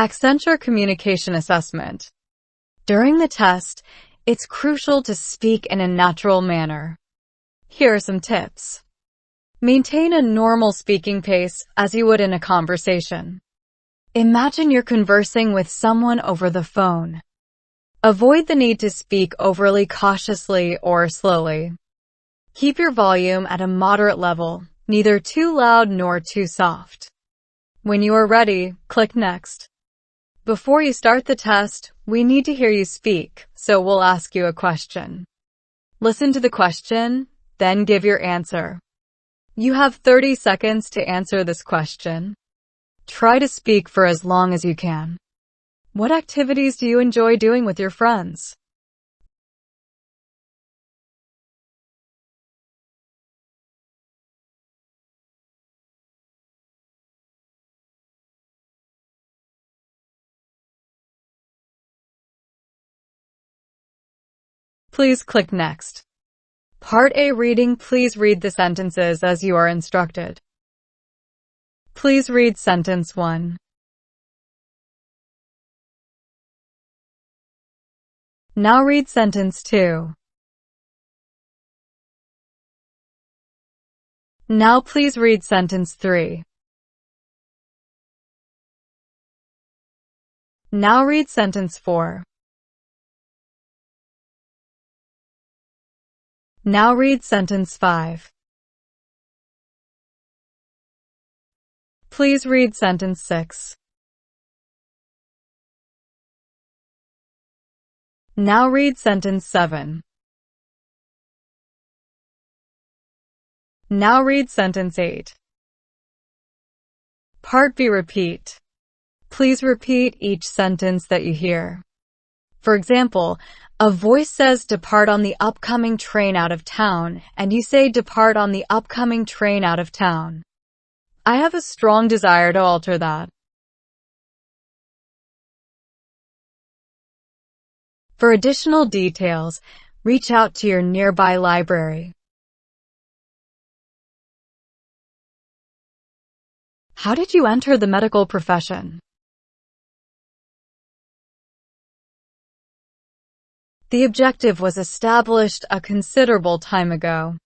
Accenture Communication Assessment. During the test, it's crucial to speak in a natural manner. Here are some tips. Maintain a normal speaking pace as you would in a conversation. Imagine you're conversing with someone over the phone. Avoid the need to speak overly cautiously or slowly. Keep your volume at a moderate level, neither too loud nor too soft. When you are ready, click Next. Before you start the test, we need to hear you speak, so we'll ask you a question. Listen to the question, then give your answer. You have 30 seconds to answer this question. Try to speak for as long as you can. What activities do you enjoy doing with your friends? Please click Next. Part A reading. Please read the sentences as you are instructed. Please read sentence 1. Now read sentence 2. Now please read sentence 3. Now read sentence 4. Now read sentence 5. Please read sentence 6. Now read sentence 7. Now read sentence 8. Part B. Repeat. Please repeat each sentence that you hear. For example, a voice says depart on the upcoming train out of town, and you say depart on the upcoming train out of town. I have a strong desire to alter that. For additional details, reach out to your nearby library. How did you enter the medical profession? The objective was established a considerable time ago.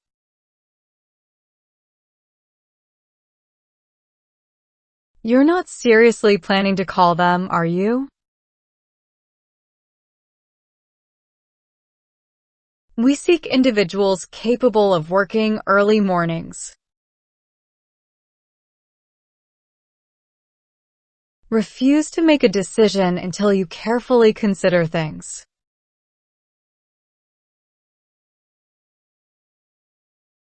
You're not seriously planning to call them, are you? We seek individuals capable of working early mornings. Refuse to make a decision until you carefully consider things.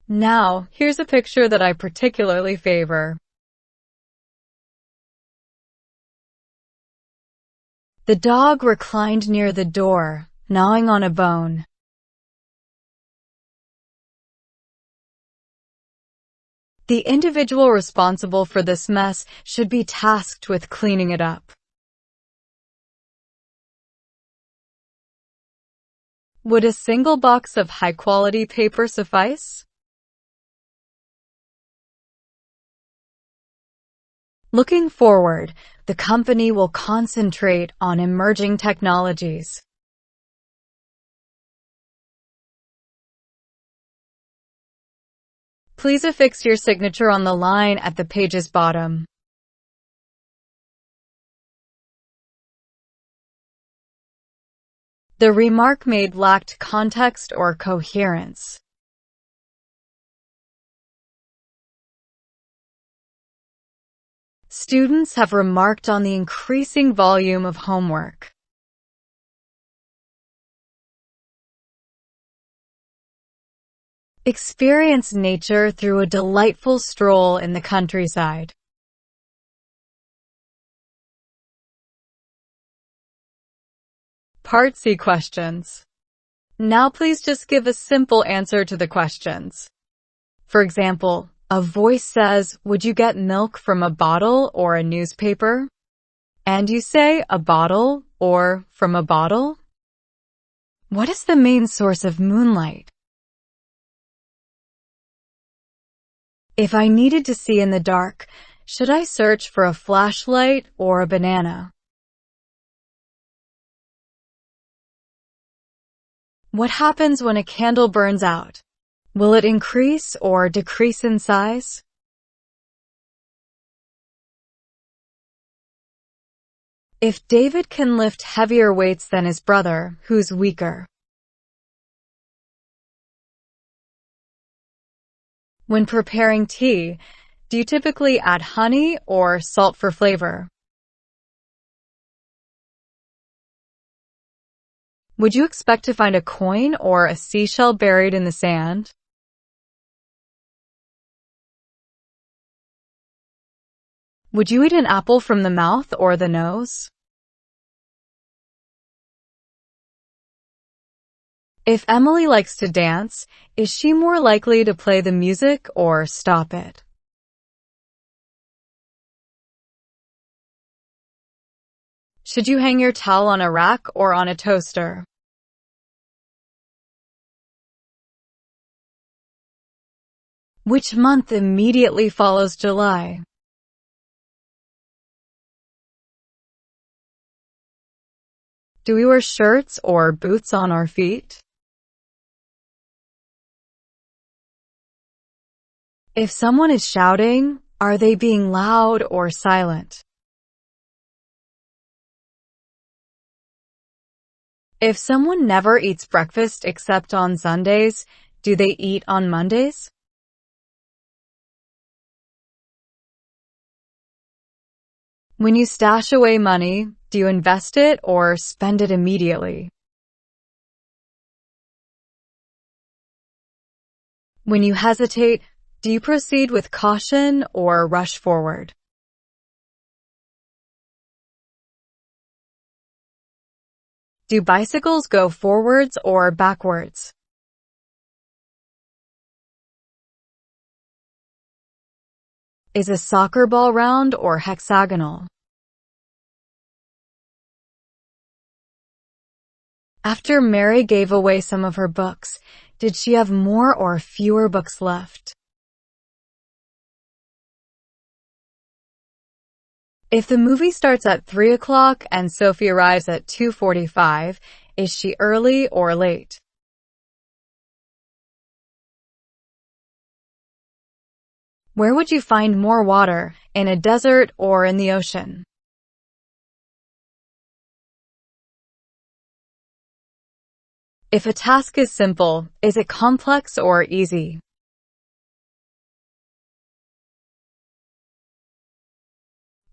Now, here's a picture that I particularly favor. The dog reclined near the door, gnawing on a bone. The individual responsible for this mess should be tasked with cleaning it up. Would a single box of high-quality paper suffice? Looking forward, the company will concentrate on emerging technologies. Please affix your signature on the line at the page's bottom. The remark made lacked context or coherence. Students have remarked on the increasing volume of homework. Experience nature through a delightful stroll in the countryside. Part C questions. Now please just give a simple answer to the questions. For example, a voice says, would you get milk from a bottle or a newspaper? And you say, a bottle or from a bottle? What is the main source of moonlight? If I needed to see in the dark, should I search for a flashlight or a banana? What happens when a candle burns out? Will it increase or decrease in size? If David can lift heavier weights than his brother, who's weaker? When preparing tea, do you typically add honey or salt for flavor? Would you expect to find a coin or a seashell buried in the sand? Would you eat an apple from the mouth or the nose? If Emily likes to dance, is she more likely to play the music or stop it? Should you hang your towel on a rack or on a toaster? Which month immediately follows July? Do we wear shirts or boots on our feet? If someone is shouting, are they being loud or silent? If someone never eats breakfast except on Sundays, do they eat on Mondays? When you stash away money, do you invest it or spend it immediately? When you hesitate, do you proceed with caution or rush forward? Do bicycles go forwards or backwards? Is a soccer ball round or hexagonal? After Mary gave away some of her books, did she have more or fewer books left? If the movie starts at 3 o'clock and Sophie arrives at 2:45, is she early or late? Where would you find more water, in a desert or in the ocean? If a task is simple, is it complex or easy?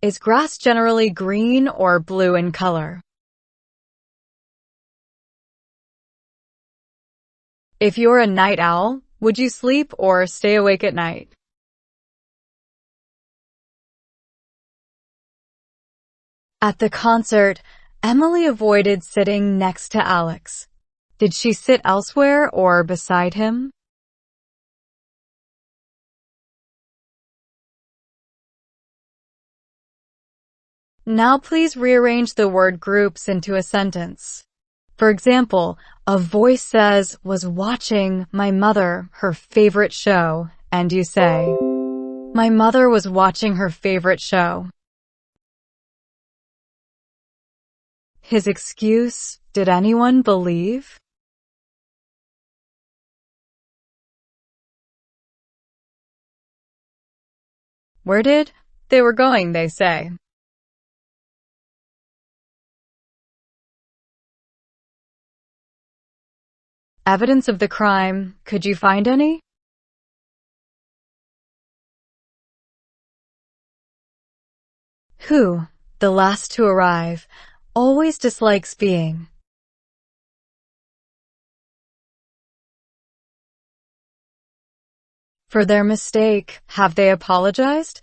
Is grass generally green or blue in color? If you're a night owl, would you sleep or stay awake at night? At the concert, Emily avoided sitting next to Alex. Did she sit elsewhere or beside him? Now please rearrange the word groups into a sentence. For example, a voice says, was watching my mother her favorite show, and you say, my mother was watching her favorite show. His excuse, did anyone believe? Where did they were going, they say. Evidence of the crime, could you find any? Who, the last to arrive, always dislikes being. For their mistake, have they apologized?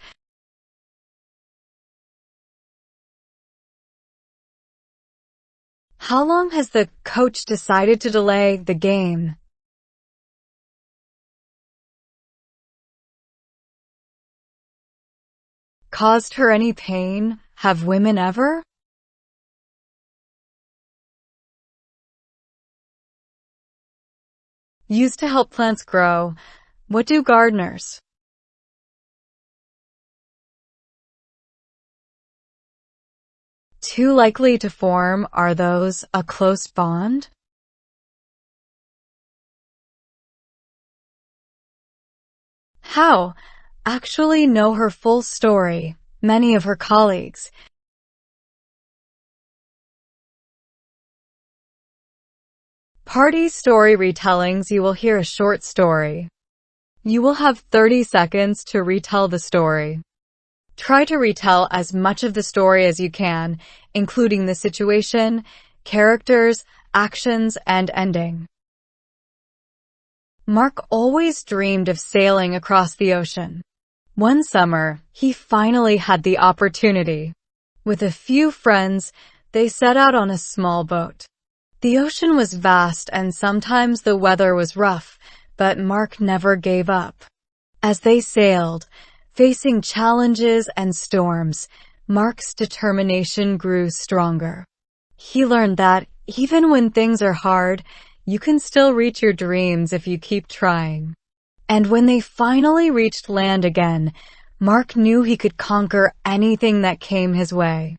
How long has the coach decided to delay the game? Caused her any pain? Have women ever? Used to help plants grow. What do gardeners? Too likely to form, are those a close bond? how actually know her full story. Many of her colleagues party story retellings. You will hear a short story. You will have 30 seconds to retell the story. Try to retell as much of the story as you can, including the situation, characters, actions, and ending. Mark always dreamed of sailing across the ocean. One summer, he finally had the opportunity. With a few friends, they set out on a small boat. The ocean was vast and sometimes the weather was rough, but Mark never gave up. As they sailed, facing challenges and storms, Mark's determination grew stronger. He learned that even when things are hard, you can still reach your dreams if you keep trying. And when they finally reached land again, Mark knew he could conquer anything that came his way.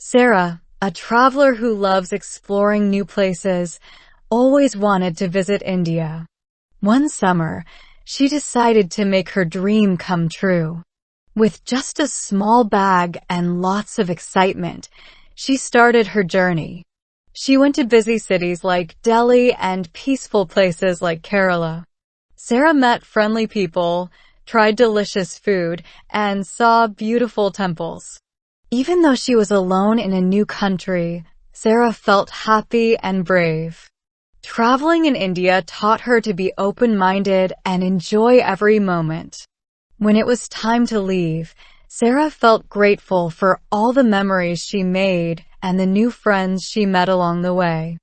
Sarah, a traveler who loves exploring new places, always wanted to visit India. One summer, she decided to make her dream come true. With just a small bag and lots of excitement, she started her journey. She went to busy cities like Delhi and peaceful places like Kerala. Sarah met friendly people, tried delicious food, and saw beautiful temples. Even though she was alone in a new country, Sarah felt happy and brave. Traveling in India taught her to be open-minded and enjoy every moment. When it was time to leave, Sarah felt grateful for all the memories she made and the new friends she met along the way.